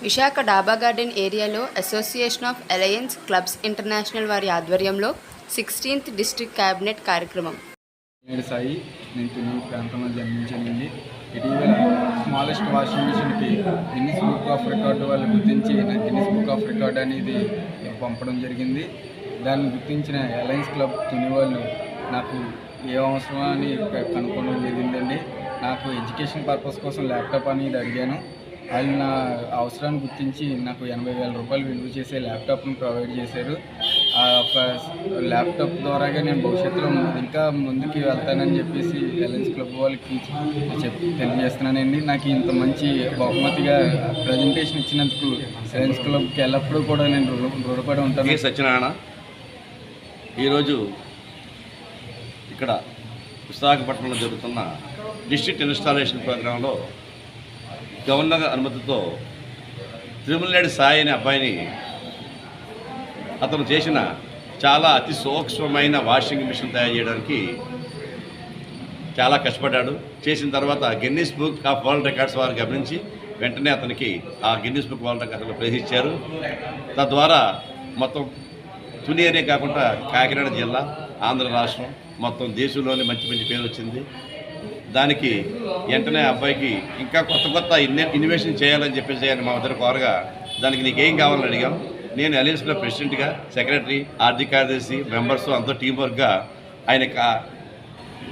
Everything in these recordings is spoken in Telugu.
విశాఖ డాబా గార్డెన్ ఏరియాలో association of alliance clubs international వారి ఆధ్వర్యంలో 16th డిస్ట్రిక్ట్ క్యాబినెట్ కార్యక్రమం. నేను సాయి, నేను తుని ప్రాంతంలో జన్మించానండి. ఇటీవల స్మాలెస్ట్ వాషింగ్ మిషన్కి గిన్నిస్ బుక్ ఆఫ్ రికార్డు వాళ్ళు గుర్తించి గిన్నిస్ బుక్ ఆఫ్ రికార్డ్ అనేది పంపడం జరిగింది. దాన్ని గుర్తించిన అలయన్స్ క్లబ్ తుని వాళ్ళు నాకు ఏ అవసరం అని కనుక్కోవడం జరిగిందండి. నాకు ఎడ్యుకేషన్ పర్పస్ కోసం ల్యాప్టాప్ అనేది అడిగాను. వాళ్ళు నా అవసరాన్ని గుర్తించి నాకు 80,000 రూపాయలు విలువ చేసే ల్యాప్టాప్ని ప్రొవైడ్ చేశారు. ఆ ఒక ల్యాప్టాప్ ద్వారాగా నేను భవిష్యత్తులో ఇంకా ముందుకు వెళ్తానని చెప్పేసి అలయన్స్ క్లబ్ వాళ్ళకి తెలియజేస్తున్నానండి. నాకు ఇంత మంచి బహుమతిగా ప్రజెంటేషన్ ఇచ్చినందుకు అలయన్స్ క్లబ్కి ఎల్లప్పుడూ కూడా నేను రుణపడి ఉంటాను. సత్యనారాయణ ఈరోజు ఇక్కడ విశాఖపట్నంలో జరుగుతున్న డిస్ట్రిక్ట్ ఇన్స్టాలేషన్ ప్రోగ్రాంలో గవర్నర్ అనుమతితో తిరుమలనేడి సాయి అనే అబ్బాయిని అతను చేసిన చాలా అతి సూక్ష్మమైన వాషింగ్ మిషన్ తయారు చేయడానికి చాలా కష్టపడ్డాడు. చేసిన తర్వాత Guinness book of world records వారు గమనించి వెంటనే అతనికి ఆ గిన్నిస్ బుక్ వరల్డ్ రికార్డ్స్లో ప్రైజ్ ఇచ్చారు. తద్వారా మొత్తం తుని అనే కాకుండా కాకినాడ జిల్లా, ఆంధ్ర రాష్ట్రం మొత్తం దేశంలోనే మంచి మంచి పేరు వచ్చింది. దానికి వెంటనే అబ్బాయికి ఇంకా కొత్త ఇన్నోవేషన్ చేయాలని చెప్పేసి ఆయన మా ఇద్దరు కోరగా దానికి నీకేం కావాలని అడిగాం. నేను అలయన్స్ క్లబ్ ప్రెసిడెంట్గా, సెక్రటరీ, ఆర్థిక కార్యదర్శి, మెంబర్స్ అంతా టీం వర్క్గా ఆయనకు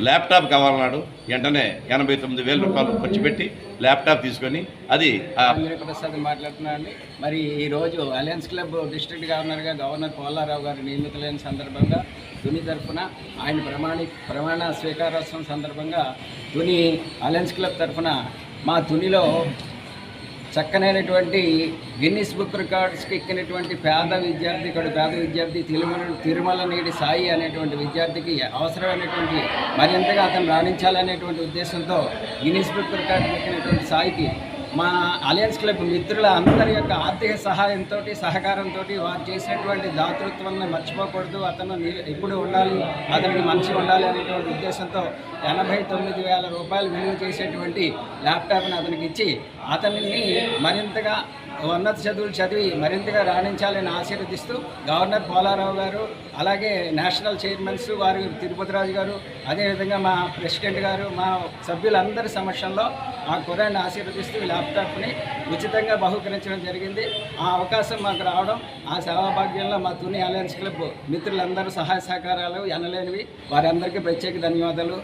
ల్యాప్టాప్ కావాలన్నాడు. వెంటనే 89,000 రూపాయలు ఖర్చు పెట్టి ల్యాప్టాప్ తీసుకొని అది ప్రసాద్ మాట్లాడుతున్నానండి. మరి ఈరోజు అలయన్స్ క్లబ్ డిస్ట్రిక్ట్ గవర్నర్గా గవర్నర్ పోలారావు గారు నియమితులైన సందర్భంగా తుని తరఫున ఆయన ప్రమాణ స్వీకారోత్సవం సందర్భంగా తుని అలయన్స్ క్లబ్ తరఫున మా తునిలో చక్కనైనటువంటి గిన్నిస్ బుక్ రికార్డ్స్కి ఎక్కినటువంటి పేద విద్యార్థి తిరుమల నేడి సాయి అనేటువంటి విద్యార్థికి అవసరమైనటువంటి మరింతగా అతను రాణించాలనేటువంటి ఉద్దేశంతో గిన్నిస్ బుక్ రికార్డ్కి ఎక్కినటువంటి సాయికి మా అలయన్స్ క్లబ్ మిత్రుల అందరి యొక్క ఆర్థిక సహాయంతో సహకారంతో వారు చేసినటువంటి దాతృత్వాన్ని మర్చిపోకూడదు, అతను ఇప్పుడు ఉండాలి, అతనికి మంచి ఉండాలి అనేటువంటి ఉద్దేశంతో 89,000 రూపాయలు విలువ చేసేటువంటి ల్యాప్టాప్ని అతనికి ఇచ్చి అతనిని మరింతగా ఉన్నత చదువులు చదివి మరింతగా రాణించాలని ఆశీర్వదిస్తూ గవర్నర్ పోలారావు గారు, అలాగే నేషనల్ చైర్మన్స్ వారు తిరుపతిరాజు గారు, అదేవిధంగా మా ప్రెసిడెంట్ గారు, మా సభ్యులందరి సమక్షంలో ఆ కుర్రాన్ని ఆశీర్వదిస్తూ ల్యాప్టాప్ని ఉచితంగా బహుకరించడం జరిగింది. ఆ అవకాశం మాకు రావడం, ఆ సేవాభాగ్యంలో మా తుని అలయన్స్ క్లబ్ మిత్రులందరూ సహాయ సహకారాలు ఎనలేనివి. వారందరికీ ప్రత్యేక ధన్యవాదాలు.